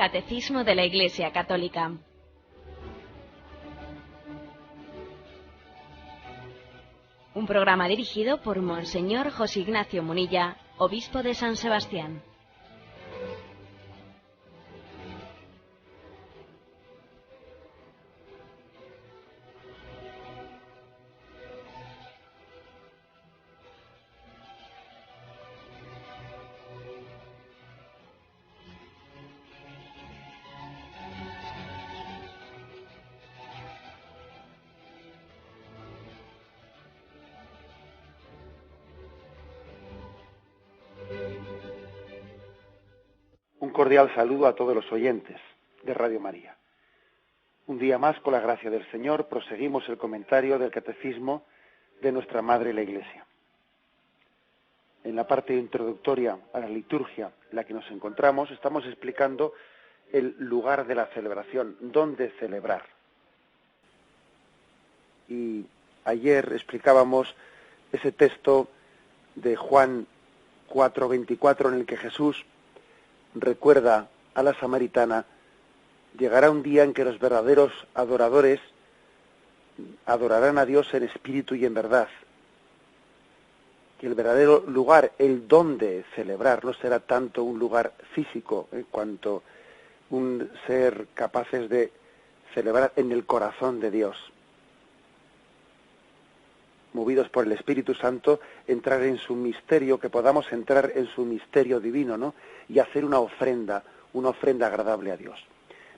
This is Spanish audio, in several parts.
Catecismo de la Iglesia Católica. Un programa dirigido por Monseñor José Ignacio Munilla, obispo de San Sebastián. Un cordial saludo a todos los oyentes de Radio María. Un día más, con la gracia del Señor, proseguimos el comentario del Catecismo de nuestra Madre la Iglesia. En la parte introductoria a la liturgia en la que nos encontramos, estamos explicando el lugar de la celebración, dónde celebrar. Y ayer explicábamos ese texto de Juan 4:24 en el que Jesús recuerda a la samaritana: llegará un día en que los verdaderos adoradores adorarán a Dios en espíritu y en verdad. Que el verdadero lugar, el donde celebrar, no será tanto un lugar físico, cuanto un ser capaces de celebrar en el corazón de Dios. Movidos por el Espíritu Santo, entrar en su misterio, que podamos entrar en su misterio divino, ¿no? Y hacer una ofrenda agradable a Dios.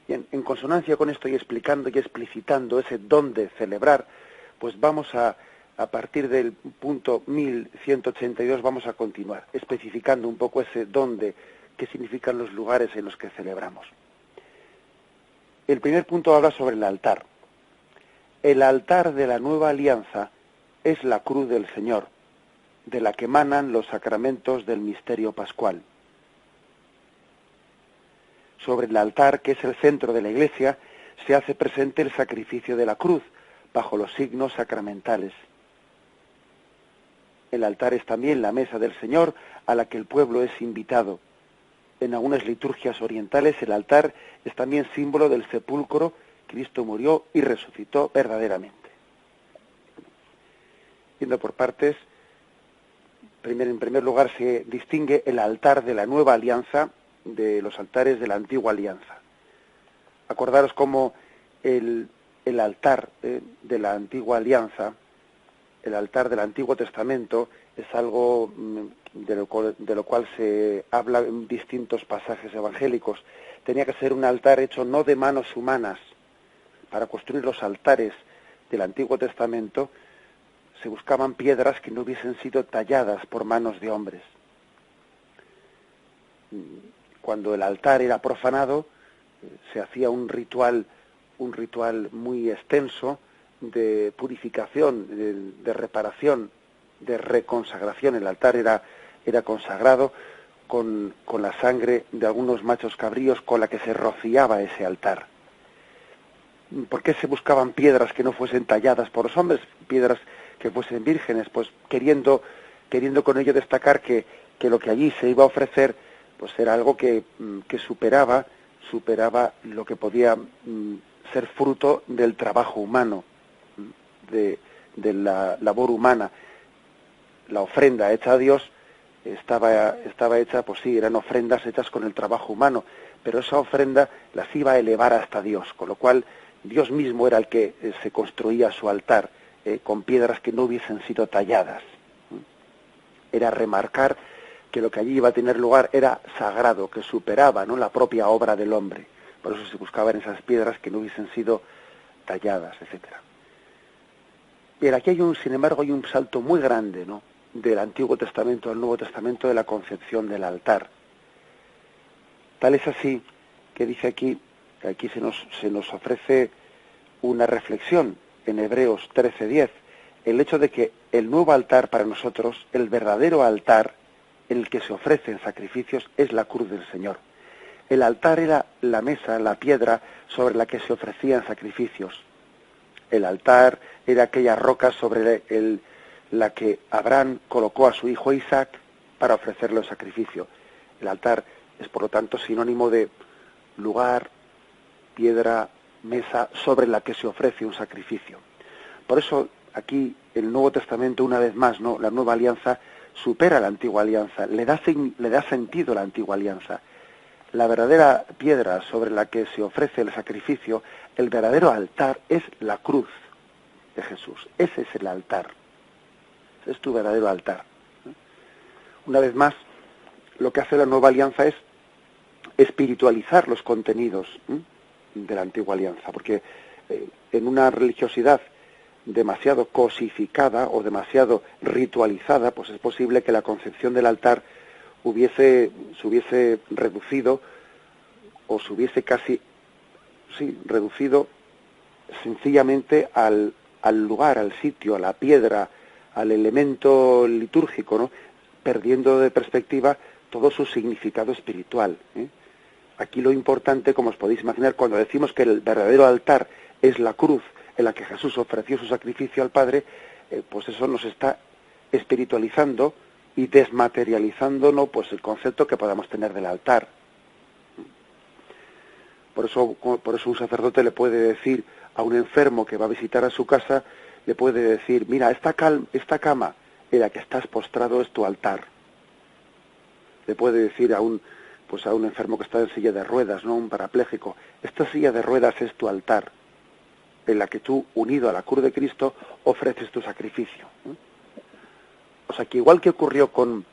Bien, en consonancia con esto y explicando y explicitando ese dónde celebrar, pues vamos a partir del punto 1182, vamos a continuar, especificando un poco ese dónde, qué significan los lugares en los que celebramos. El primer punto habla sobre el altar. El altar de la nueva alianza es la cruz del Señor, de la que emanan los sacramentos del misterio pascual. Sobre el altar, que es el centro de la Iglesia, se hace presente el sacrificio de la cruz, bajo los signos sacramentales. El altar es también la mesa del Señor, a la que el pueblo es invitado. En algunas liturgias orientales, el altar es también símbolo del sepulcro. Cristo murió y resucitó verdaderamente. Yendo por partes, en primer lugar se distingue el altar de la nueva alianza de los altares de la antigua alianza. Acordaros cómo el altar de la antigua alianza, el altar del Antiguo Testamento, es algo de lo cual se habla en distintos pasajes evangélicos. Tenía que ser un altar hecho no de manos humanas. Para construir los altares del Antiguo Testamento se buscaban piedras que no hubiesen sido talladas por manos de hombres. Cuando el altar era profanado, se hacía un ritual muy extenso de purificación, de reparación, de reconsagración. El altar era consagrado con la sangre de algunos machos cabríos con la que se rociaba ese altar. ¿Por qué se buscaban piedras que no fuesen talladas por los hombres? Piedras que fuesen vírgenes, pues queriendo con ello destacar que lo que allí se iba a ofrecer pues era algo que superaba lo que podía ser fruto del trabajo humano, de la labor humana. La ofrenda hecha a Dios estaba hecha, pues sí, eran ofrendas hechas con el trabajo humano, pero esa ofrenda las iba a elevar hasta Dios, con lo cual Dios mismo era el que se construía su altar con piedras que no hubiesen sido talladas. Era remarcar que lo que allí iba a tener lugar era sagrado, que superaba, ¿no?, la propia obra del hombre. Por eso se buscaban esas piedras que no hubiesen sido talladas, etcétera. Bien, aquí sin embargo, hay un salto muy grande, ¿no?, del Antiguo Testamento al Nuevo Testamento, de la concepción del altar. Tal es así que dice aquí se nos ofrece una reflexión en Hebreos 13:10, el hecho de que el nuevo altar para nosotros, el verdadero altar en el que se ofrecen sacrificios, es la cruz del Señor. El altar era la mesa, la piedra sobre la que se ofrecían sacrificios. El altar era aquella roca sobre la que Abraham colocó a su hijo Isaac para ofrecerle el sacrificio. El altar es, por lo tanto, sinónimo de lugar, piedra, mesa sobre la que se ofrece un sacrificio. Por eso aquí el Nuevo Testamento, una vez más, ¿no?, la nueva alianza supera la antigua alianza, le da sentido a la antigua alianza. La verdadera piedra sobre la que se ofrece el sacrificio, el verdadero altar, es la cruz de Jesús. Ese es el altar. Ese es tu verdadero altar. Una vez más, lo que hace la nueva alianza es espiritualizar los contenidos de la antigua alianza, porque en una religiosidad demasiado cosificada o demasiado ritualizada, pues es posible que la concepción del altar se hubiese reducido o se hubiese casi reducido sencillamente al lugar, al sitio, a la piedra, al elemento litúrgico, ¿no?, perdiendo de perspectiva todo su significado espiritual. Aquí lo importante, como os podéis imaginar, cuando decimos que el verdadero altar es la cruz en la que Jesús ofreció su sacrificio al Padre, pues eso nos está espiritualizando y desmaterializando, ¿no?, pues el concepto que podamos tener del altar. Por eso un sacerdote le puede decir a un enfermo que va a visitar a su casa, le puede decir: mira, esta cama en la que estás postrado es tu altar. Le puede decir a un enfermo que está en silla de ruedas, ¿no?, un parapléjico: esta silla de ruedas es tu altar, en la que tú, unido a la cruz de Cristo, ofreces tu sacrificio. O sea, que igual que ocurrió con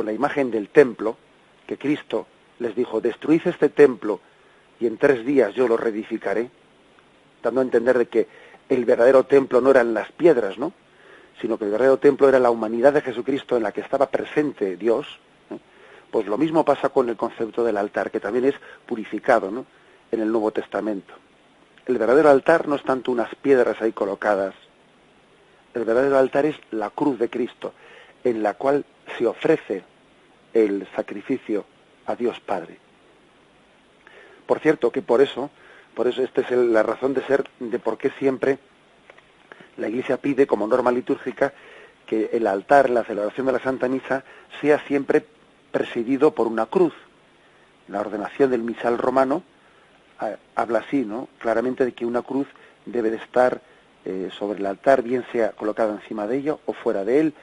la imagen del templo, que Cristo les dijo: destruid este templo y en 3 días yo lo reedificaré, dando a entender de que el verdadero templo no eran las piedras, ¿no?, sino que el verdadero templo era la humanidad de Jesucristo en la que estaba presente Dios. Pues lo mismo pasa con el concepto del altar, que también es purificado, ¿no?, en el Nuevo Testamento. El verdadero altar no es tanto unas piedras ahí colocadas. El verdadero altar es la cruz de Cristo, en la cual se ofrece el sacrificio a Dios Padre. Por cierto, que por eso esta es la razón de ser de por qué siempre la Iglesia pide como norma litúrgica que el altar, la celebración de la Santa Misa, sea siempre presidido por una cruz. La ordenación del misal romano habla así, ¿no?, claramente, de que una cruz debe de estar sobre el altar, bien sea colocada encima de ello o fuera de él,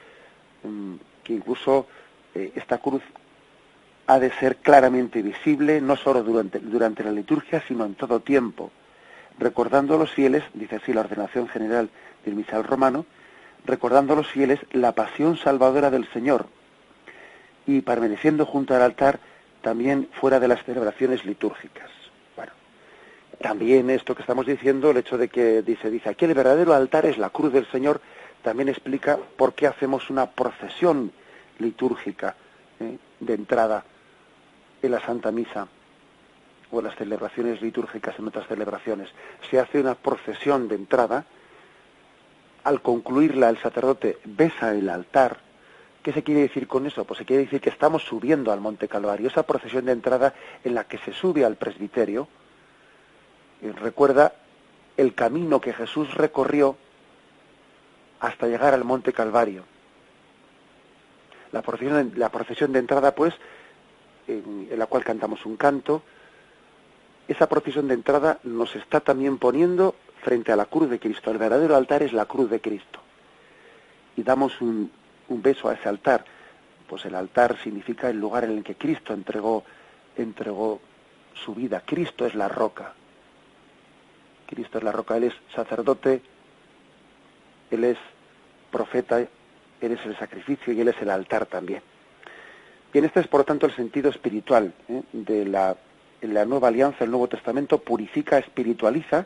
que incluso esta cruz ha de ser claramente visible, no solo durante la liturgia, sino en todo tiempo, recordando a los fieles, dice así la ordenación general del misal romano, recordando a los fieles la pasión salvadora del Señor y permaneciendo junto al altar también fuera de las celebraciones litúrgicas. Bueno, también esto que estamos diciendo, el hecho de que dice aquí el verdadero altar es la cruz del Señor, también explica por qué hacemos una procesión litúrgica de entrada en la Santa Misa o en las celebraciones litúrgicas, en otras celebraciones. Se hace una procesión de entrada. Al concluirla, el sacerdote besa el altar. ¿Qué se quiere decir con eso? Pues se quiere decir que estamos subiendo al Monte Calvario. Esa procesión de entrada en la que se sube al presbiterio recuerda el camino que Jesús recorrió hasta llegar al Monte Calvario. La procesión de entrada, pues, en la cual cantamos un canto, esa procesión de entrada nos está también poniendo frente a la cruz de Cristo. El verdadero altar es la cruz de Cristo. Y damos un beso a ese altar. Pues el altar significa el lugar en el que Cristo entregó su vida. Cristo es la roca. Cristo es la roca. Él es sacerdote, Él es profeta, Él es el sacrificio y Él es el altar también. Bien, este es por lo tanto el sentido espiritual de la nueva alianza. El Nuevo Testamento purifica, espiritualiza,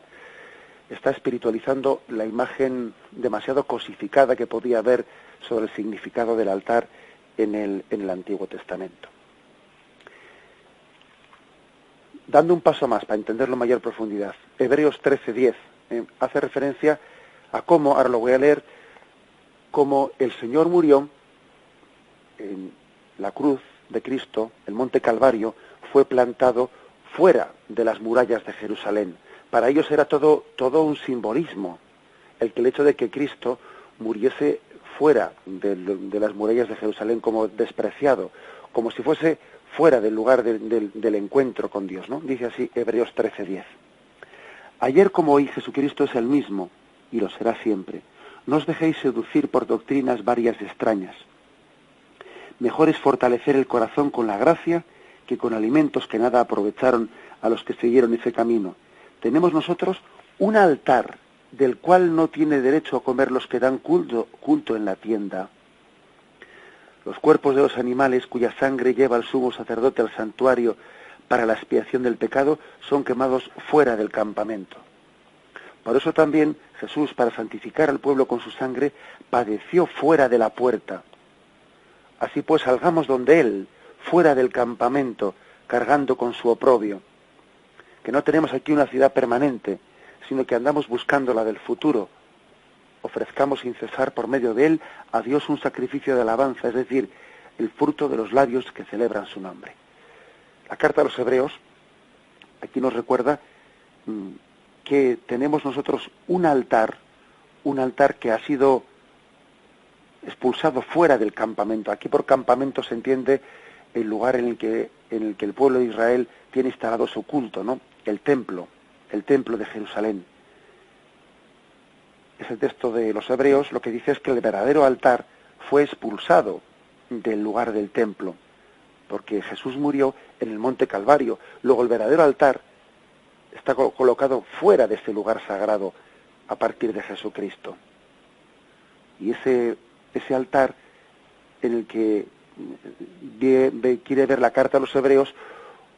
está espiritualizando la imagen demasiado cosificada que podía haber sobre el significado del altar en el Antiguo Testamento. Dando un paso más para entenderlo en mayor profundidad, Hebreos 13:10 hace referencia a cómo, ahora lo voy a leer, cómo el Señor murió en la cruz de Cristo, el Monte Calvario, fue plantado fuera de las murallas de Jerusalén. Para ellos era todo un simbolismo, el hecho de que Cristo muriese fuera de las murallas de Jerusalén, como despreciado, como si fuese fuera del lugar del encuentro con Dios, ¿no? Dice así Hebreos 13:10. Ayer como hoy Jesucristo es el mismo, y lo será siempre. No os dejéis seducir por doctrinas varias y extrañas. Mejor es fortalecer el corazón con la gracia que con alimentos que nada aprovecharon a los que siguieron ese camino. Tenemos nosotros un altar del cual no tiene derecho a comer los que dan culto en la tienda. Los cuerpos de los animales cuya sangre lleva el sumo sacerdote al santuario para la expiación del pecado son quemados fuera del campamento. Por eso también Jesús, para santificar al pueblo con su sangre, padeció fuera de la puerta. Así pues, salgamos donde Él, fuera del campamento, cargando con su oprobio. Que no tenemos aquí una ciudad permanente, sino que andamos buscando la del futuro. Ofrezcamos sin cesar por medio de Él a Dios un sacrificio de alabanza, es decir, el fruto de los labios que celebran su nombre. La carta a los Hebreos aquí nos recuerda que tenemos nosotros un altar que ha sido expulsado fuera del campamento. Aquí por campamento se entiende el lugar en el que el pueblo de Israel tiene instalado su culto, ¿no? El templo de Jerusalén. Ese texto de los Hebreos lo que dice es que el verdadero altar fue expulsado del lugar del templo, porque Jesús murió en el monte Calvario. Luego el verdadero altar está colocado fuera de ese lugar sagrado a partir de Jesucristo. Y ese altar en el que quiere ver la carta a los Hebreos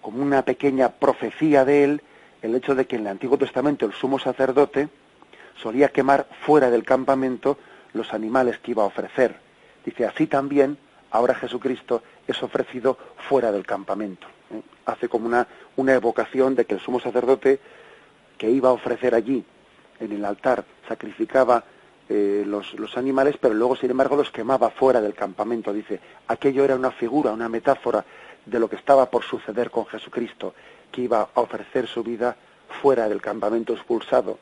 como una pequeña profecía de él, el hecho de que en el Antiguo Testamento el sumo sacerdote solía quemar fuera del campamento los animales que iba a ofrecer. Dice, así también ahora Jesucristo es ofrecido fuera del campamento. Hace como una evocación de que el sumo sacerdote que iba a ofrecer allí, en el altar, sacrificaba los animales, pero luego, sin embargo, los quemaba fuera del campamento. Dice, aquello era una figura, una metáfora de lo que estaba por suceder con Jesucristo, que iba a ofrecer su vida fuera del campamento expulsado.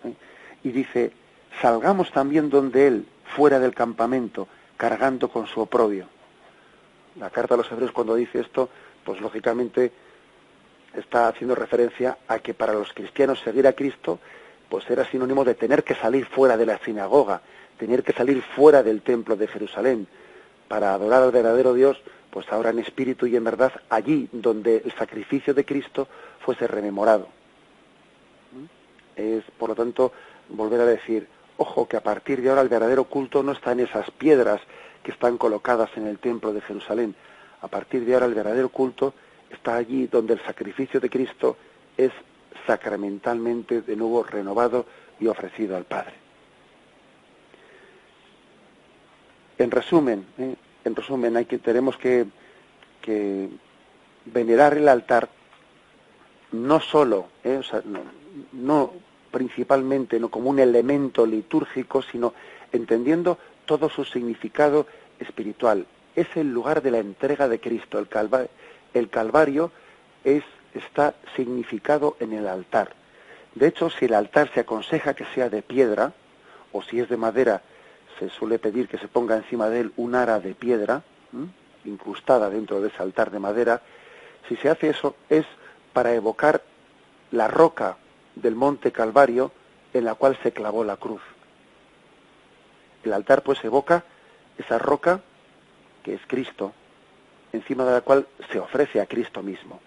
Y dice, salgamos también donde Él, fuera del campamento, cargando con su oprobio. La carta a los Hebreos, cuando dice esto, pues lógicamente está haciendo referencia a que para los cristianos seguir a Cristo pues era sinónimo de tener que salir fuera de la sinagoga, tener que salir fuera del templo de Jerusalén para adorar al verdadero Dios, pues ahora en espíritu y en verdad, allí donde el sacrificio de Cristo fuese rememorado. Es, por lo tanto, volver a decir, ojo, que a partir de ahora el verdadero culto no está en esas piedras que están colocadas en el templo de Jerusalén. A partir de ahora el verdadero culto está allí donde el sacrificio de Cristo es sacramentalmente de nuevo renovado y ofrecido al Padre. En resumen, tenemos que venerar el altar no solo, no principalmente, no como un elemento litúrgico, sino entendiendo todo su significado espiritual. Es el lugar de la entrega de Cristo. El Calvario está significado en el altar. De hecho, si el altar se aconseja que sea de piedra, o si es de madera, se suele pedir que se ponga encima de él un ara de piedra, incrustada dentro de ese altar de madera. Si se hace eso, es para evocar la roca del monte Calvario en la cual se clavó la cruz. El altar pues evoca esa roca que es Cristo, encima de la cual se ofrece a Cristo mismo.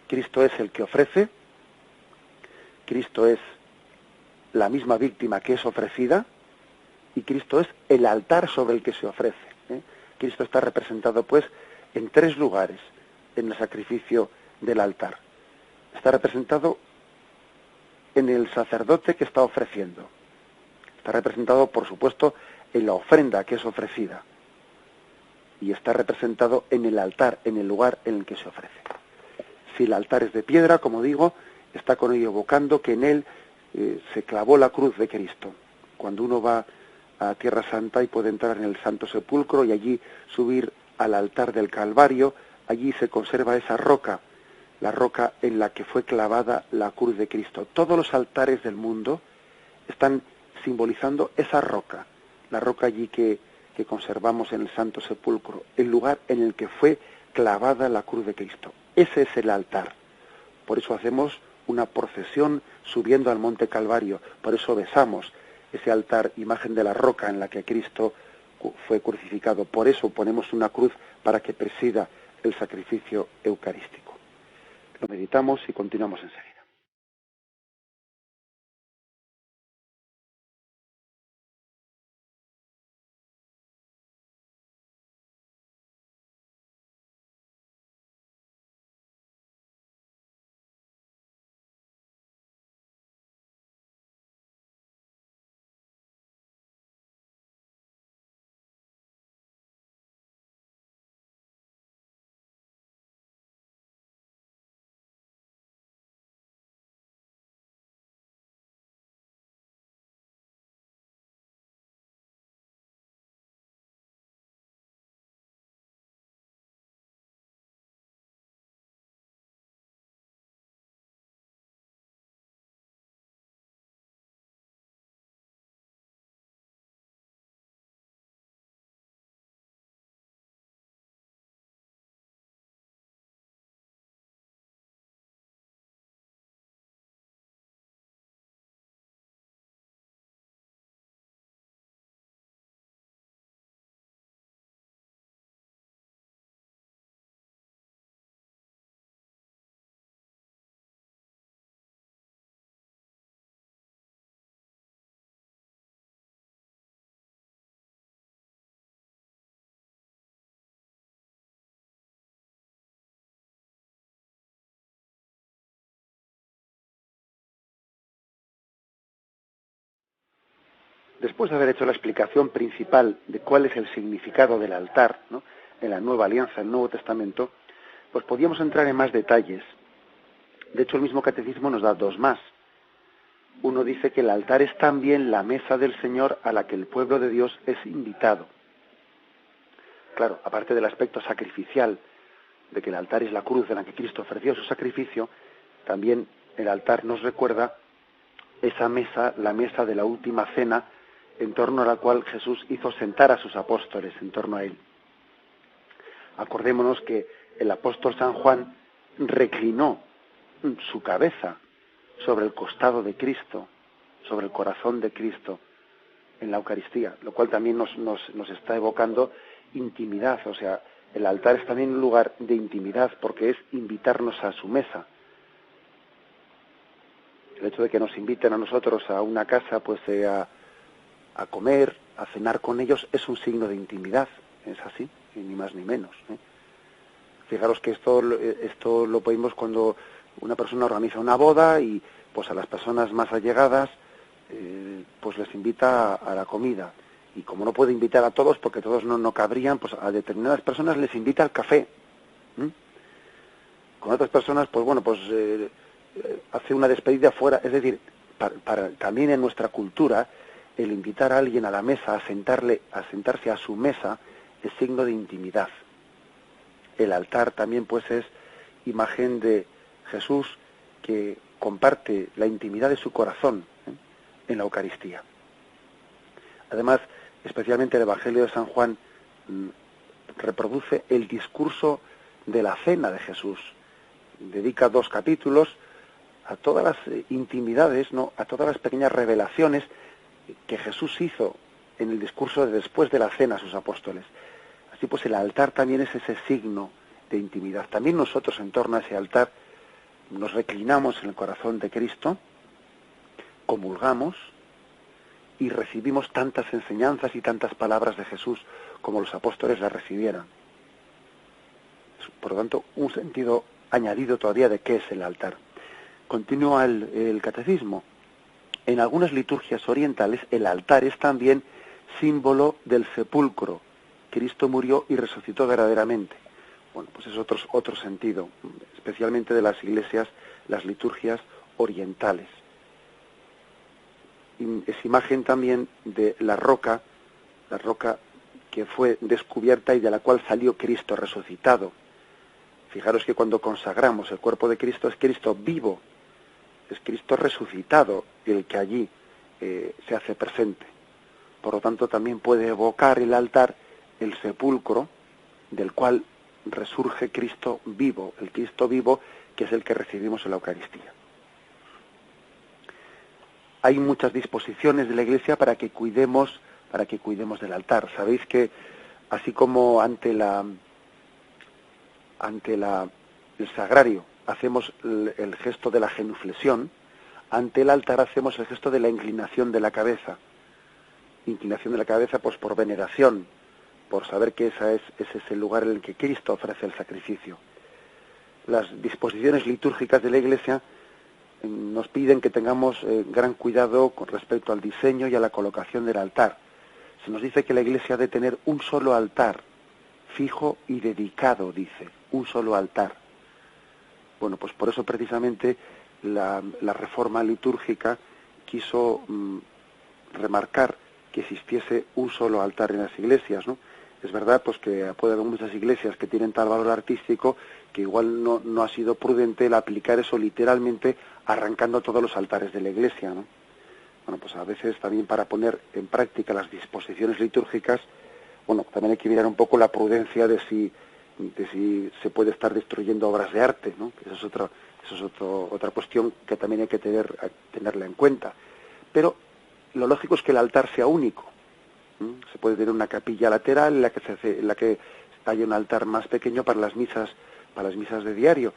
Cristo es el que ofrece, Cristo es la misma víctima que es ofrecida, y Cristo es el altar sobre el que se ofrece. Cristo está representado pues en 3 lugares en el sacrificio del altar. Está representado en el sacerdote que está ofreciendo. Está representado, por supuesto, en la ofrenda que es ofrecida. Y está representado en el altar, en el lugar en el que se ofrece. Si el altar es de piedra, como digo, está con ello evocando que en él se clavó la cruz de Cristo. Cuando uno va a Tierra Santa y puede entrar en el Santo Sepulcro y allí subir al altar del Calvario, allí se conserva esa roca, la roca en la que fue clavada la cruz de Cristo. Todos los altares del mundo están simbolizando esa roca, la roca allí que conservamos en el Santo Sepulcro, el lugar en el que fue clavada en la cruz de Cristo. Ese es el altar. Por eso hacemos una procesión subiendo al Monte Calvario. Por eso besamos ese altar, imagen de la roca en la que Cristo fue crucificado. Por eso ponemos una cruz para que presida el sacrificio eucarístico. Lo meditamos y continuamos enseguida. Después de haber hecho la explicación principal de cuál es el significado del altar, ¿no?, en la Nueva Alianza, el Nuevo Testamento, pues podíamos entrar en más detalles. De hecho, el mismo catecismo nos da dos más. Uno dice que el altar es también la mesa del Señor a la que el pueblo de Dios es invitado. Claro, aparte del aspecto sacrificial, de que el altar es la cruz en la que Cristo ofreció su sacrificio, también el altar nos recuerda esa mesa, la mesa de la última cena, en torno a la cual Jesús hizo sentar a sus apóstoles, en torno a él. Acordémonos que el apóstol San Juan reclinó su cabeza sobre el costado de Cristo, sobre el corazón de Cristo en la Eucaristía, lo cual también nos está evocando intimidad. O sea, el altar es también un lugar de intimidad porque es invitarnos a su mesa. El hecho de que nos inviten a nosotros a una casa, pues a comer, a cenar con ellos, es un signo de intimidad, es así, ni más ni menos, ¿eh? Fijaros que esto lo podemos cuando una persona organiza una boda y pues a las personas más allegadas pues les invita a la comida, y como no puede invitar a todos porque todos no cabrían, pues a determinadas personas les invita al café. Con otras personas, pues bueno, pues hace una despedida fuera. Es decir, también en nuestra cultura, el invitar a alguien a la mesa, a sentarse a su mesa, es signo de intimidad. El altar también pues es imagen de Jesús que comparte la intimidad de su corazón en la Eucaristía. Además, especialmente el Evangelio de San Juan reproduce el discurso de la cena de Jesús. Dedica 2 capítulos a todas las intimidades, ¿no?, a todas las pequeñas revelaciones que Jesús hizo en el discurso de después de la cena a sus apóstoles. Así pues, el altar también es ese signo de intimidad. También nosotros, en torno a ese altar, nos reclinamos en el corazón de Cristo, comulgamos y recibimos tantas enseñanzas y tantas palabras de Jesús como los apóstoles las recibieron. Por lo tanto, un sentido añadido todavía de qué es el altar. Continúa el catecismo. En algunas liturgias orientales, el altar es también símbolo del sepulcro. Cristo murió y resucitó verdaderamente. Bueno, pues es otro sentido, especialmente de las iglesias, las liturgias orientales. Es imagen también de la roca que fue descubierta y de la cual salió Cristo resucitado. Fijaros que cuando consagramos el cuerpo de Cristo, es Cristo vivo, es Cristo resucitado el que allí se hace presente. Por lo tanto, también puede evocar el altar el sepulcro del cual resurge Cristo vivo, el Cristo vivo que es el que recibimos en la Eucaristía. Hay muchas disposiciones de la Iglesia para que cuidemos del altar. Sabéis que así como ante el sagrario hacemos el gesto de la genuflexión, ante el altar hacemos el gesto de la inclinación de la cabeza. Inclinación de la cabeza pues por veneración, por saber que ese es el lugar en el que Cristo ofrece el sacrificio. Las disposiciones litúrgicas de la Iglesia nos piden que tengamos gran cuidado con respecto al diseño y a la colocación del altar. Se nos dice que la Iglesia ha de tener un solo altar, fijo y dedicado, dice, un solo altar. Bueno, pues por eso precisamente la reforma litúrgica quiso remarcar que existiese un solo altar en las iglesias, ¿no? Es verdad pues que puede haber muchas iglesias que tienen tal valor artístico que igual no ha sido prudente el aplicar eso literalmente arrancando todos los altares de la iglesia, ¿no? Bueno, pues a veces también para poner en práctica las disposiciones litúrgicas, bueno, también hay que mirar un poco la prudencia de si se puede estar destruyendo obras de arte, ¿no? Esa es otra cuestión que también hay que tenerla en cuenta. Pero lo lógico es que el altar sea único. Se puede tener una capilla lateral en la que haya un altar más pequeño para las misas de diario,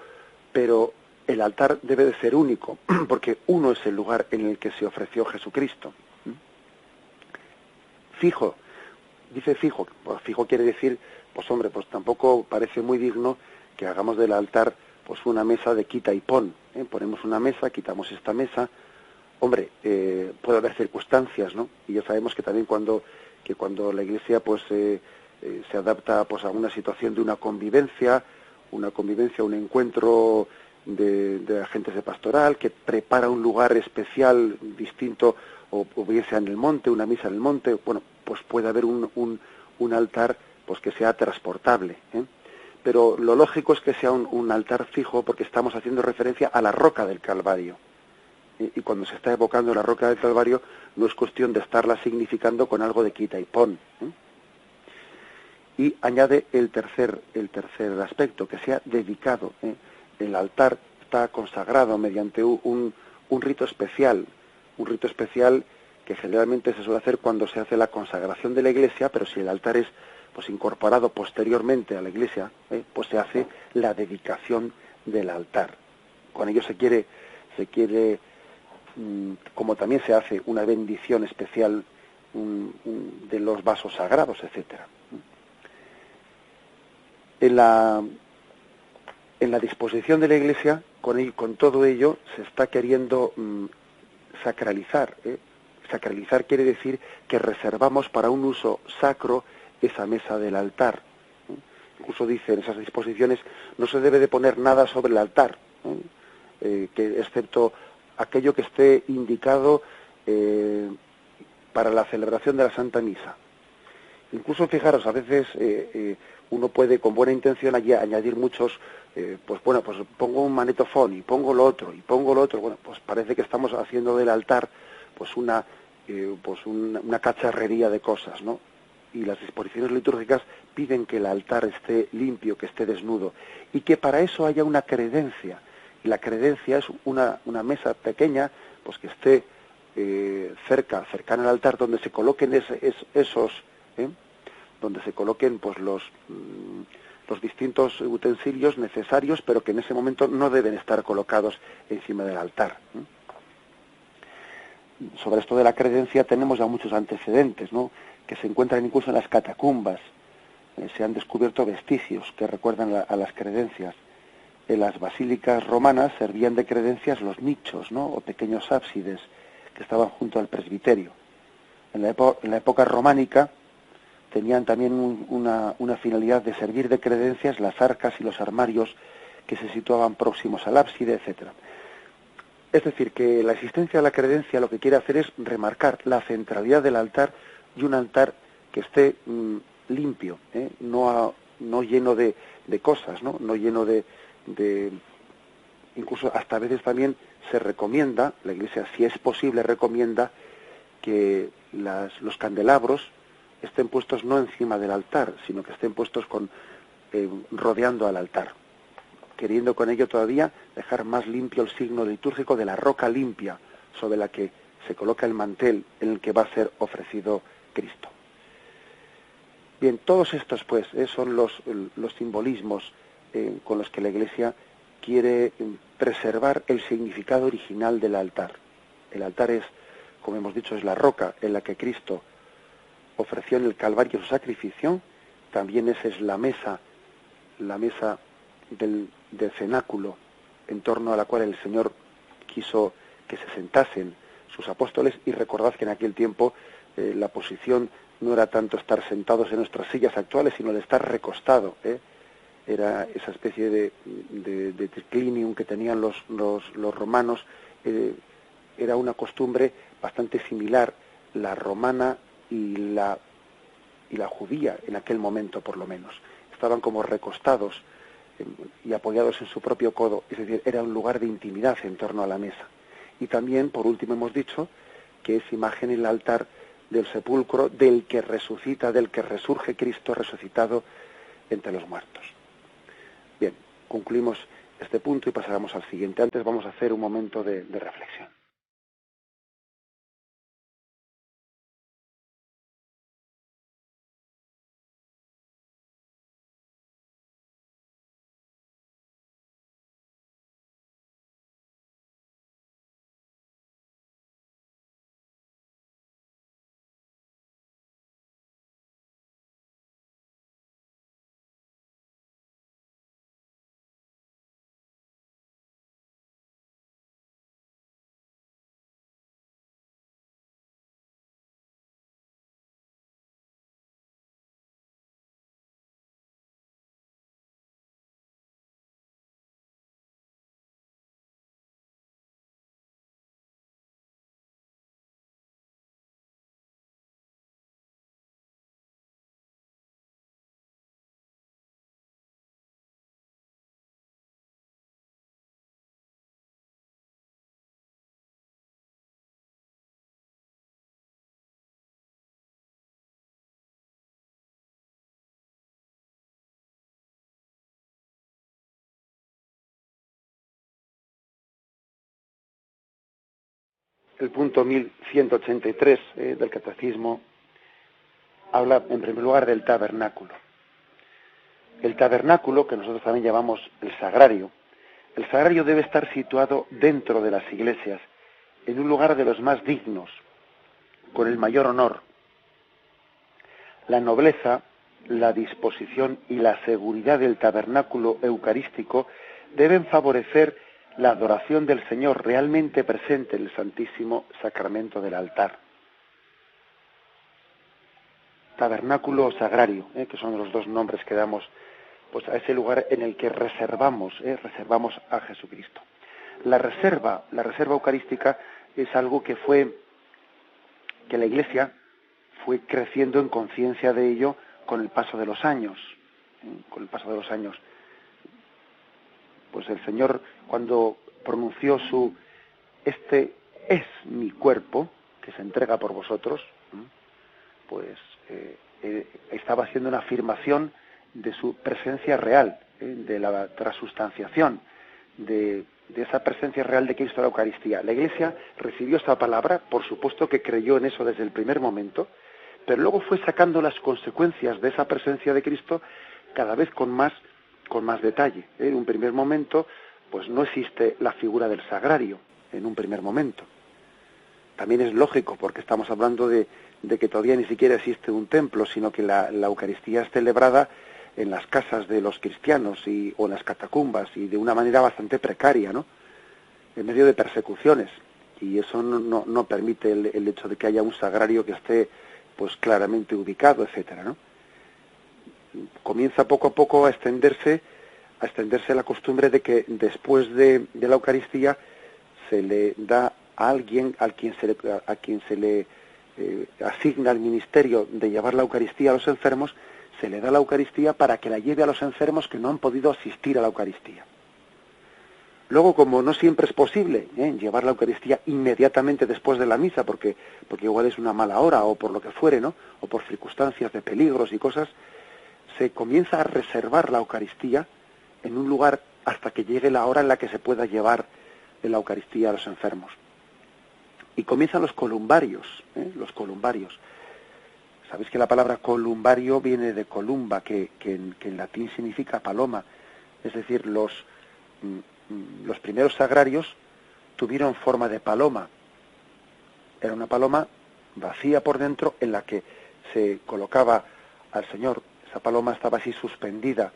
pero el altar debe de ser único, porque uno es el lugar en el que se ofreció Jesucristo. Fijo, dice fijo, pues fijo quiere decir, pues hombre, pues tampoco parece muy digno que hagamos del altar pues una mesa de quita y pon, ponemos una mesa, quitamos esta mesa. Hombre, puede haber circunstancias, ¿no? Y ya sabemos que también cuando la Iglesia pues se adapta pues a una situación de una convivencia, un encuentro de agentes de pastoral, que prepara un lugar especial distinto, o bien sea en el monte, una misa en el monte, bueno, pues puede haber un altar pues que sea transportable, ¿eh? Pero lo lógico es que sea un altar fijo, porque estamos haciendo referencia a la roca del Calvario. Y cuando se está evocando la roca del Calvario, no es cuestión de estarla significando con algo de quita y pon, ¿eh? Y añade el tercer aspecto, que sea dedicado, ¿eh? El altar está consagrado mediante un rito especial, que generalmente se suele hacer cuando se hace la consagración de la iglesia, pero si el altar es pues incorporado posteriormente a la iglesia, pues se hace la dedicación del altar. Con ello se quiere como también se hace una bendición especial de los vasos sagrados, etcétera. En la disposición de la Iglesia, con todo ello, se está queriendo sacralizar. Sacralizar quiere decir que reservamos para un uso sacro esa mesa del altar. Incluso dice en esas disposiciones, no se debe de poner nada sobre el altar, que excepto aquello que esté indicado para la celebración de la Santa Misa. Incluso, fijaros, a veces uno puede con buena intención allí añadir muchos, pues pongo un magnetofón y pongo lo otro, bueno, pues parece que estamos haciendo del altar pues una cacharrería de cosas, ¿no? Y las disposiciones litúrgicas piden que el altar esté limpio, que esté desnudo, y que para eso haya una credencia. Y la credencia es una mesa pequeña, pues que esté cercana al altar, donde se coloquen donde se coloquen pues los distintos utensilios necesarios, pero que en ese momento no deben estar colocados encima del altar. Sobre esto de la credencia tenemos ya muchos antecedentes, ¿no?, que se encuentran incluso en las catacumbas. Se han descubierto vestigios que recuerdan a las credencias. En las basílicas romanas servían de credencias los nichos, ¿no?, o pequeños ábsides que estaban junto al presbiterio. En la época románica tenían también una finalidad de servir de credencias las arcas y los armarios que se situaban próximos al ábside, etcétera. Es decir, que la existencia de la credencia lo que quiere hacer es remarcar la centralidad del altar, y un altar que esté limpio, no lleno de cosas, no lleno de incluso hasta a veces también se recomienda, la Iglesia si es posible recomienda que los candelabros estén puestos no encima del altar, sino que estén puestos con rodeando al altar, queriendo con ello todavía dejar más limpio el signo litúrgico de la roca limpia sobre la que se coloca el mantel en el que va a ser ofrecido Cristo. Bien, todos estos pues son los simbolismos con los que la Iglesia quiere preservar el significado original del altar. El altar es, como hemos dicho, es la roca en la que Cristo ofreció en el Calvario su sacrificio. También esa es la mesa del cenáculo en torno a la cual el Señor quiso que se sentasen sus apóstoles, y recordad que en aquel tiempo la posición no era tanto estar sentados en nuestras sillas actuales, sino el estar recostado, Era esa especie de triclinium que tenían los romanos, era una costumbre bastante similar, la romana y la judía en aquel momento por lo menos. Estaban como recostados y apoyados en su propio codo, es decir, era un lugar de intimidad en torno a la mesa. Y también, por último, hemos dicho que es imagen el altar del sepulcro del que resucita, del que resurge Cristo resucitado entre los muertos. Bien, concluimos este punto y pasaremos al siguiente. Antes vamos a hacer un momento de reflexión. El punto 1183 del Catecismo habla en primer lugar del tabernáculo. El tabernáculo, que nosotros también llamamos el sagrario debe estar situado dentro de las iglesias, en un lugar de los más dignos, con el mayor honor. La nobleza, la disposición y la seguridad del tabernáculo eucarístico deben favorecer la adoración del Señor realmente presente en el Santísimo Sacramento del altar. Tabernáculo o sagrario, que son los dos nombres que damos pues a ese lugar en el que reservamos a Jesucristo. La reserva eucarística es algo que la Iglesia fue creciendo en conciencia de ello con el paso de los años. Pues el Señor, cuando pronunció este es mi cuerpo, que se entrega por vosotros, pues estaba haciendo una afirmación de su presencia real, de la transustanciación, de esa presencia real de Cristo en la Eucaristía. La Iglesia recibió esta palabra, por supuesto que creyó en eso desde el primer momento, pero luego fue sacando las consecuencias de esa presencia de Cristo cada vez con más detalle. En un primer momento, pues no existe la figura del sagrario, en un primer momento. También es lógico, porque estamos hablando de que todavía ni siquiera existe un templo, sino que la Eucaristía es celebrada en las casas de los cristianos o en las catacumbas, y de una manera bastante precaria, ¿no? En medio de persecuciones. Y eso no permite el hecho de que haya un sagrario que esté pues claramente ubicado, etcétera, ¿no? Comienza poco a poco a extenderse la costumbre de que después de la Eucaristía se le da a alguien a quien se le asigna el ministerio de llevar la Eucaristía a los enfermos, se le da la Eucaristía para que la lleve a los enfermos que no han podido asistir a la Eucaristía. Luego, como no siempre es posible llevar la Eucaristía inmediatamente después de la misa, porque igual es una mala hora o por lo que fuere, ¿no? O por circunstancias de peligros y cosas, se comienza a reservar la Eucaristía en un lugar hasta que llegue la hora en la que se pueda llevar la Eucaristía a los enfermos. Y comienzan los columbarios, los columbarios. Sabéis que la palabra columbario viene de columba, que en latín significa paloma. Es decir, los primeros sagrarios tuvieron forma de paloma. Era una paloma vacía por dentro en la que se colocaba al Señor. Esa paloma estaba así suspendida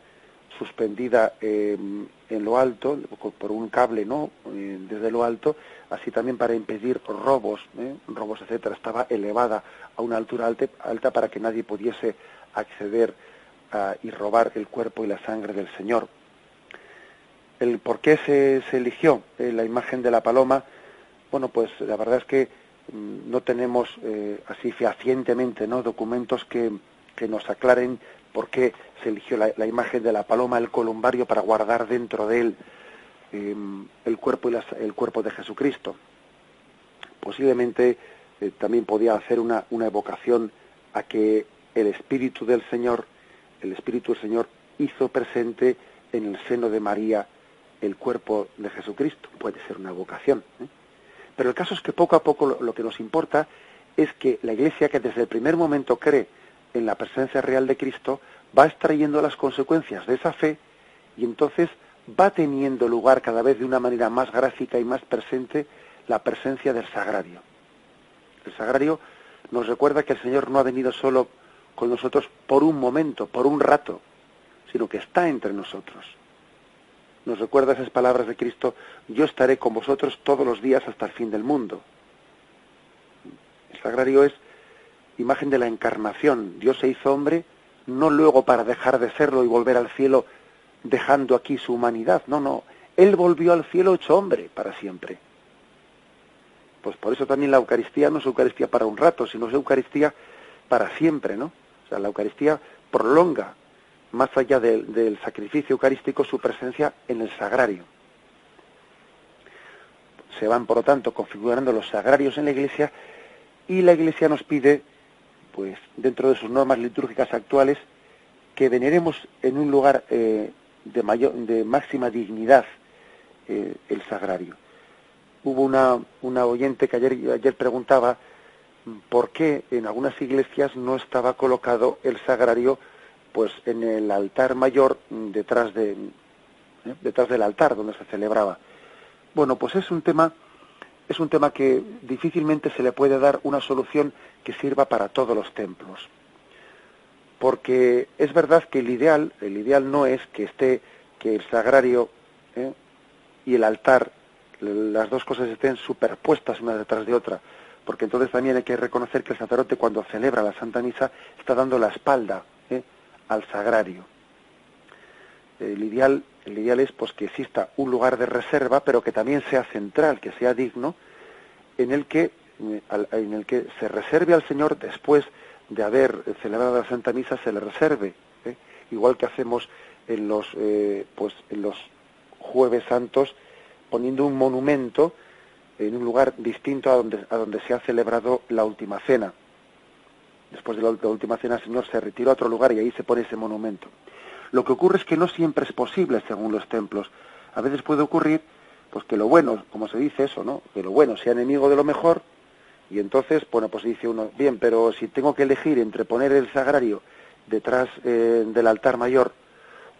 en lo alto, por un cable, ¿no? Desde lo alto, así también para impedir robos, etcétera. Estaba elevada a una altura alta para que nadie pudiese acceder y robar el cuerpo y la sangre del Señor. El por qué se eligió la imagen de la paloma, bueno, pues la verdad es que no tenemos así fehacientemente, ¿no?, documentos que nos aclaren por qué se eligió la imagen de la paloma, el columbario, para guardar dentro de él el cuerpo de Jesucristo. Posiblemente también podía hacer una evocación a que el Espíritu del Señor hizo presente en el seno de María el cuerpo de Jesucristo. Puede ser una evocación, Pero el caso es que poco a poco lo que nos importa es que la Iglesia, que desde el primer momento cree en la presencia real de Cristo, va extrayendo las consecuencias de esa fe y entonces va teniendo lugar cada vez de una manera más gráfica y más presente la presencia del sagrario. El sagrario nos recuerda que el Señor no ha venido solo con nosotros por un momento, por un rato, sino que está entre nosotros. Nos recuerda esas palabras de Cristo: yo estaré con vosotros todos los días hasta el fin del mundo. El sagrario es imagen de la encarnación. Dios se hizo hombre no luego para dejar de serlo y volver al cielo dejando aquí su humanidad. No. Él volvió al cielo hecho hombre para siempre. Pues por eso también la Eucaristía no es Eucaristía para un rato, sino es Eucaristía para siempre, ¿no? O sea, la Eucaristía prolonga, más allá del sacrificio eucarístico, su presencia en el sagrario. Se van, por lo tanto, configurando los sagrarios en la Iglesia, y la Iglesia nos pide, pues dentro de sus normas litúrgicas actuales, que veneremos en un lugar de máxima dignidad el sagrario. Hubo una oyente que ayer preguntaba por qué en algunas iglesias no estaba colocado el sagrario pues en el altar mayor, detrás del altar donde se celebraba. Bueno, pues es un tema que difícilmente se le puede dar una solución que sirva para todos los templos. Porque es verdad que el ideal no es que el sagrario y el altar, las dos cosas estén superpuestas una detrás de otra, porque entonces también hay que reconocer que el sacerdote, cuando celebra la Santa Misa, está dando la espalda al sagrario. El ideal es pues que exista un lugar de reserva, pero que también sea central, que sea digno, en el que se reserve al Señor después de haber celebrado la Santa Misa, se le reserve, igual que hacemos en los Jueves Santos, poniendo un monumento en un lugar distinto a donde se ha celebrado la última cena. Después de la última cena, el Señor se retiró a otro lugar y ahí se pone ese monumento. Lo que ocurre es que no siempre es posible según los templos. A veces puede ocurrir pues que lo bueno, como se dice eso, ¿no?, que lo bueno sea enemigo de lo mejor, y entonces, bueno, pues dice uno, bien, pero si tengo que elegir entre poner el sagrario detrás del altar mayor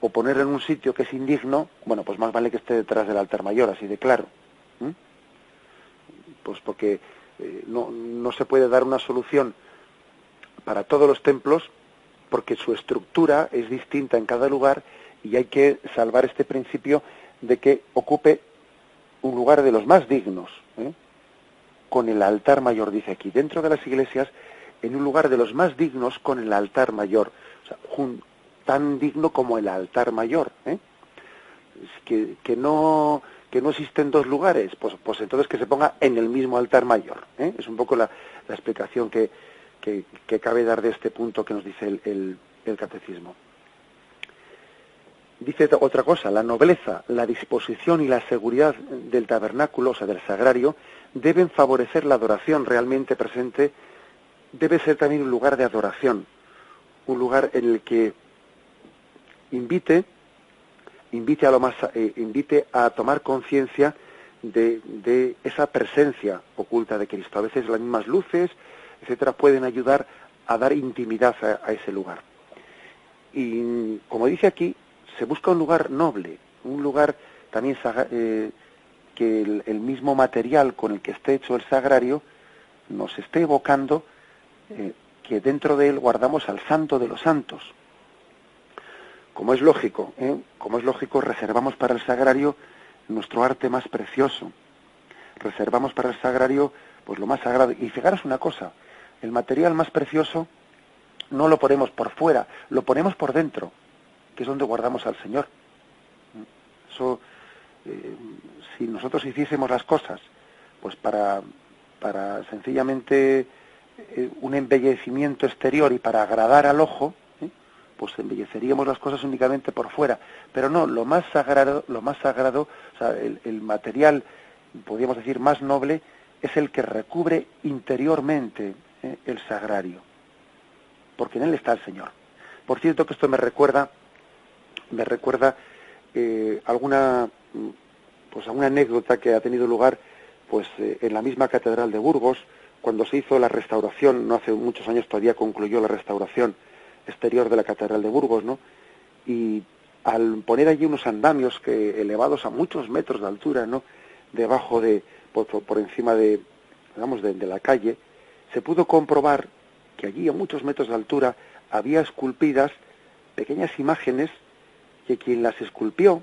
o ponerlo en un sitio que es indigno, bueno, pues más vale que esté detrás del altar mayor, así de claro. Pues porque no se puede dar una solución para todos los templos, porque su estructura es distinta en cada lugar y hay que salvar este principio de que ocupe un lugar de los más dignos, con el altar mayor, dice aquí, dentro de las iglesias, en un lugar de los más dignos con el altar mayor, o sea, tan digno como el altar mayor, que no existen dos lugares, pues entonces que se ponga en el mismo altar mayor, es un poco la explicación que cabe dar de este punto que nos dice el catecismo. Dice otra cosa: la nobleza, la disposición y la seguridad del tabernáculo, o sea, del sagrario, deben favorecer la adoración realmente presente. Debe ser también un lugar de adoración, un lugar en el que invite a tomar conciencia de esa presencia oculta de Cristo. A veces las mismas luces, etcétera, pueden ayudar a dar intimidad a ese lugar. Y como dice aquí, se busca un lugar noble, un lugar también que el mismo material con el que esté hecho el sagrario nos esté evocando que dentro de él guardamos al Santo de los Santos. Como es lógico, reservamos para el sagrario nuestro arte más precioso. Reservamos para el sagrario pues lo más sagrado. Y fijaros una cosa, el material más precioso no lo ponemos por fuera, lo ponemos por dentro, que es donde guardamos al Señor. Eso, si nosotros hiciésemos las cosas pues para sencillamente un embellecimiento exterior y para agradar al ojo, pues embelleceríamos las cosas únicamente por fuera. Pero no, lo más sagrado, o sea, el material, podríamos decir, más noble, es el que recubre interiormente el sagrario, porque en él está el Señor. Por cierto que esto me recuerda alguna anécdota que ha tenido lugar pues en la misma catedral de Burgos, cuando se hizo la restauración, no hace muchos años todavía concluyó la restauración exterior de la catedral de Burgos, ¿no? Y al poner allí unos andamios que elevados a muchos metros de altura, ¿no?, debajo por encima de la calle, se pudo comprobar que allí a muchos metros de altura había esculpidas pequeñas imágenes que quien las esculpió,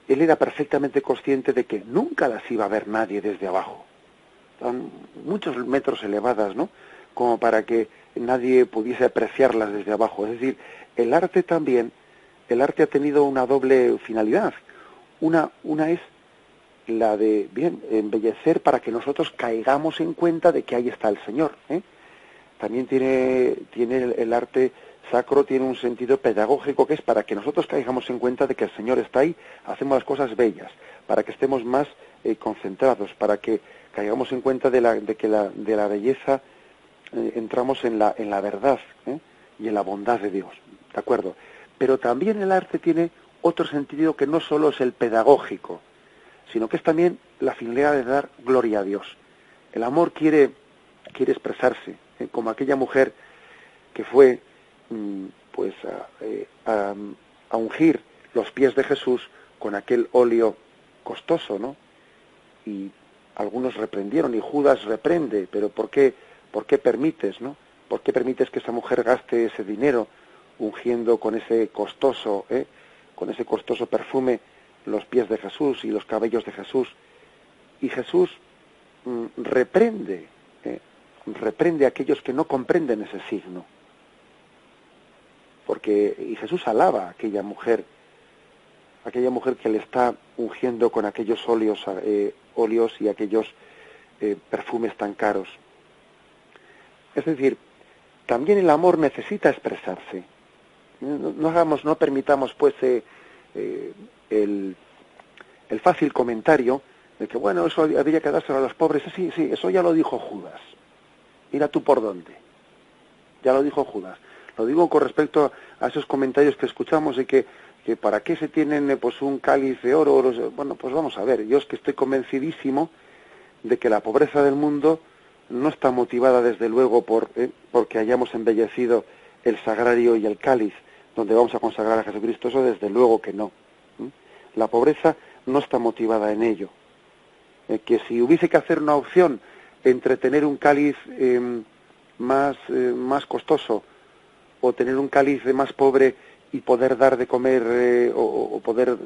él era perfectamente consciente de que nunca las iba a ver nadie desde abajo. Estaban muchos metros elevadas, ¿no?, como para que nadie pudiese apreciarlas desde abajo. Es decir, el arte ha tenido una doble finalidad. Una es la de, embellecer para que nosotros caigamos en cuenta de que ahí está el Señor. También tiene el arte sacro, tiene un sentido pedagógico, que es para que nosotros caigamos en cuenta de que el Señor está ahí, hacemos las cosas bellas, para que estemos más concentrados, para que caigamos en cuenta de la belleza, entramos en la verdad y en la bondad de Dios, ¿de acuerdo? Pero también el arte tiene otro sentido que no solo es el pedagógico, sino que es también la finalidad de dar gloria a Dios. El amor quiere expresarse, como aquella mujer que fue a ungir los pies de Jesús con aquel óleo costoso, ¿no? Y algunos reprendieron, y Judas reprende, pero ¿por qué permites, no? ¿Por qué permites que esa mujer gaste ese dinero ungiendo con ese costoso perfume los pies de Jesús y los cabellos de Jesús? Y Jesús reprende a aquellos que no comprenden ese signo. Y Jesús alaba a aquella mujer que le está ungiendo con aquellos óleos y aquellos perfumes tan caros. Es decir, también el amor necesita expresarse. No permitamos pues el fácil comentario de que bueno, eso habría que dárselo a los pobres. Sí, eso ya lo dijo Judas. Mira tú por dónde. Ya lo dijo Judas. Lo digo con respecto a esos comentarios que escuchamos de que para qué se tienen pues un cáliz de oro. Bueno, pues vamos a ver. Yo es que estoy convencidísimo de que la pobreza del mundo no está motivada desde luego porque hayamos embellecido el sagrario y el cáliz donde vamos a consagrar a Jesucristo. Eso desde luego que no. La pobreza no está motivada en ello. Que si hubiese que hacer una opción entre tener un cáliz más costoso o tener un cáliz más pobre y poder dar de comer o poder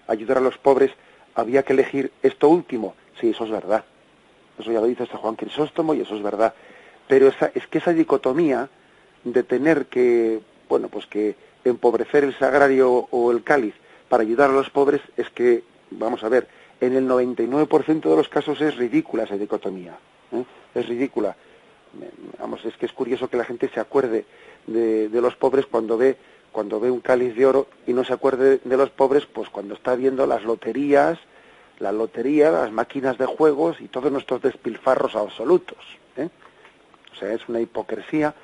ayudar a los pobres, había que elegir esto último. Sí, eso es verdad. Eso ya lo dice San Juan Crisóstomo y eso es verdad. Pero es que esa dicotomía de tener que empobrecer el sagrario o el cáliz para ayudar a los pobres, es que, vamos a ver, en el 99% de los casos es ridícula esa dicotomía. Es ridícula. Es que es curioso que la gente se acuerde de los pobres cuando ve un cáliz de oro y no se acuerde de los pobres pues cuando está viendo las loterías, las máquinas de juegos y todos nuestros despilfarros absolutos. O sea, es una hipocresía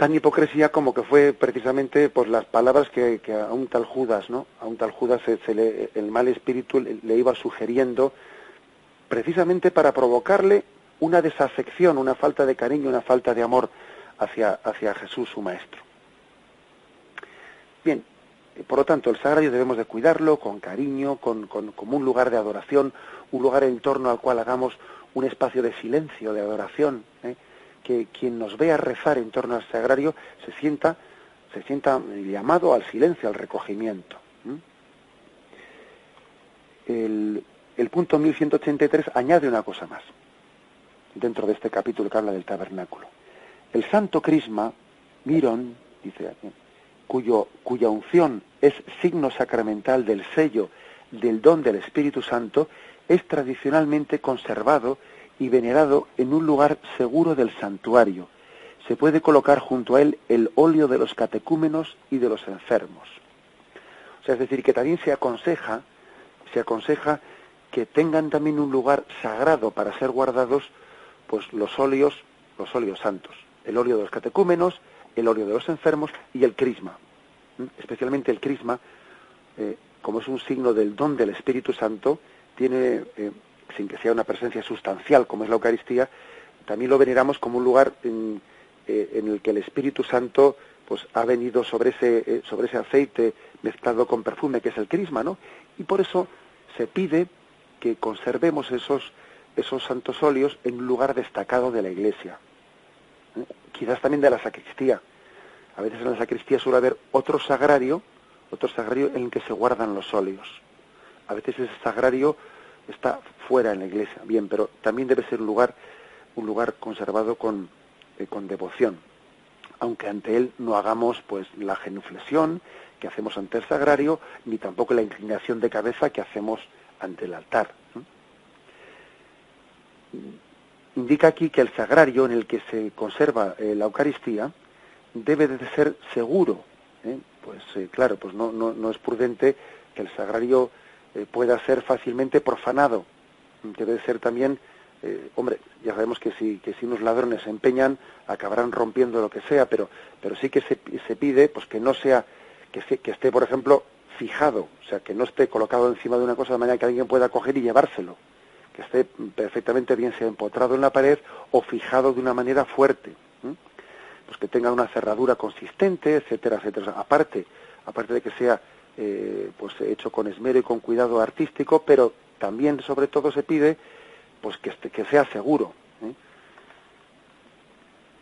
tan hipocresía como que fue precisamente por las palabras que a un tal Judas, ¿no? A un tal Judas el mal espíritu le iba sugiriendo, precisamente para provocarle una desafección, una falta de cariño, una falta de amor hacia Jesús, su maestro. Bien, por lo tanto, el sagrario debemos de cuidarlo con cariño, como un lugar de adoración, un lugar en torno al cual hagamos un espacio de silencio, de adoración, que quien nos vea rezar en torno al sagrario se sienta llamado al silencio, al recogimiento. El punto 1183 añade una cosa más, dentro de este capítulo que habla del tabernáculo. El santo crisma, mirón, dice aquí, cuya unción es signo sacramental del sello del don del Espíritu Santo, es tradicionalmente conservado y venerado en un lugar seguro del santuario. Se puede colocar junto a él el óleo de los catecúmenos y de los enfermos. O sea, es decir, que también se aconseja que tengan también un lugar sagrado para ser guardados, pues los óleos santos, el óleo de los catecúmenos, el óleo de los enfermos y el crisma. Especialmente el crisma, como es un signo del don del Espíritu Santo, tiene, sin que sea una presencia sustancial como es la Eucaristía, también lo veneramos como un lugar en el que el Espíritu Santo pues ha venido sobre ese aceite mezclado con perfume, que es el crisma, ¿no? Y por eso se pide que conservemos esos santos óleos en un lugar destacado de la Iglesia, quizás también de la sacristía. A veces en la sacristía suele haber otro sagrario en el que se guardan los óleos. A veces ese sagrario está fuera en la iglesia, bien, pero también debe ser un lugar conservado con devoción, aunque ante él no hagamos pues la genuflexión que hacemos ante el sagrario, ni tampoco la inclinación de cabeza que hacemos ante el altar. Indica aquí que el sagrario en el que se conserva la Eucaristía debe de ser seguro. Claro, pues no es prudente que el sagrario pueda ser fácilmente profanado. Debe ser también, ya sabemos que si unos ladrones se empeñan, acabarán rompiendo lo que sea, pero sí que se pide pues que no sea, que esté, por ejemplo, fijado, o sea, que no esté colocado encima de una cosa de manera que alguien pueda coger y llevárselo, que esté perfectamente bien sea empotrado en la pared o fijado de una manera fuerte, pues que tenga una cerradura consistente, etcétera, etcétera. Aparte de que sea pues hecho con esmero y con cuidado artístico, pero también, sobre todo, se pide pues que sea seguro.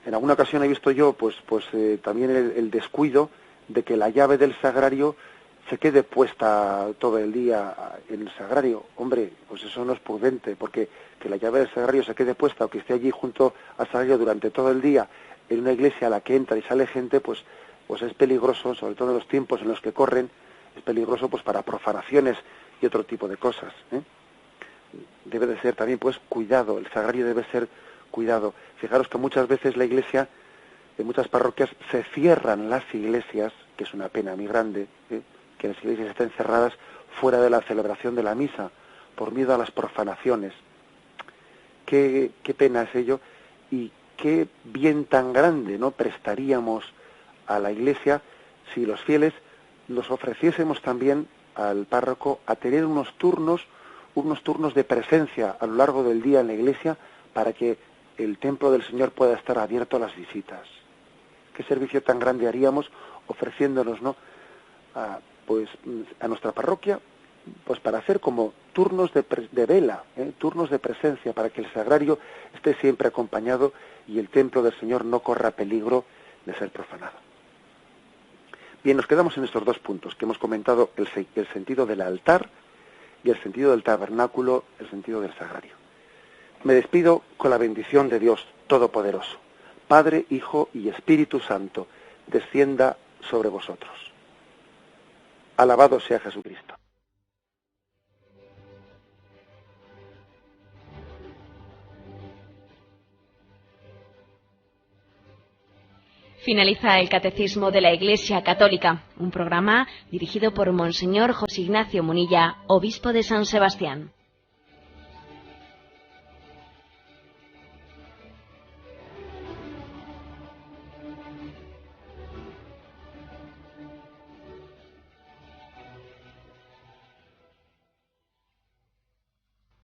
En alguna ocasión he visto yo también el descuido de que la llave del sagrario se quede puesta todo el día en el sagrario. Hombre, pues eso no es prudente, porque que la llave del sagrario se quede puesta o que esté allí junto al sagrario durante todo el día en una iglesia a la que entra y sale gente, pues es peligroso, sobre todo en los tiempos en los que corren, es peligroso pues para profanaciones y otro tipo de cosas. Debe de ser también pues cuidado, el sagrario debe ser cuidado. Fijaros que muchas veces la iglesia, en muchas parroquias se cierran las iglesias, que es una pena muy grande, que las iglesias estén cerradas fuera de la celebración de la misa, por miedo a las profanaciones. Qué pena es ello, y qué bien tan grande no prestaríamos a la iglesia si los fieles nos ofreciésemos también al párroco a tener unos turnos de presencia a lo largo del día en la iglesia para que el templo del Señor pueda estar abierto a las visitas. Qué servicio tan grande haríamos ofreciéndonos, ¿no?, a nuestra parroquia, pues para hacer como turnos de vela, turnos de presencia, para que el sagrario esté siempre acompañado y el templo del Señor no corra peligro de ser profanado. Bien, nos quedamos en estos dos puntos que hemos comentado, el sentido del altar y el sentido del tabernáculo, el sentido del sagrario. Me despido con la bendición de Dios Todopoderoso. Padre, Hijo y Espíritu Santo, descienda sobre vosotros. Alabado sea Jesucristo. Finaliza el Catecismo de la Iglesia Católica, un programa dirigido por Monseñor José Ignacio Munilla, obispo de San Sebastián.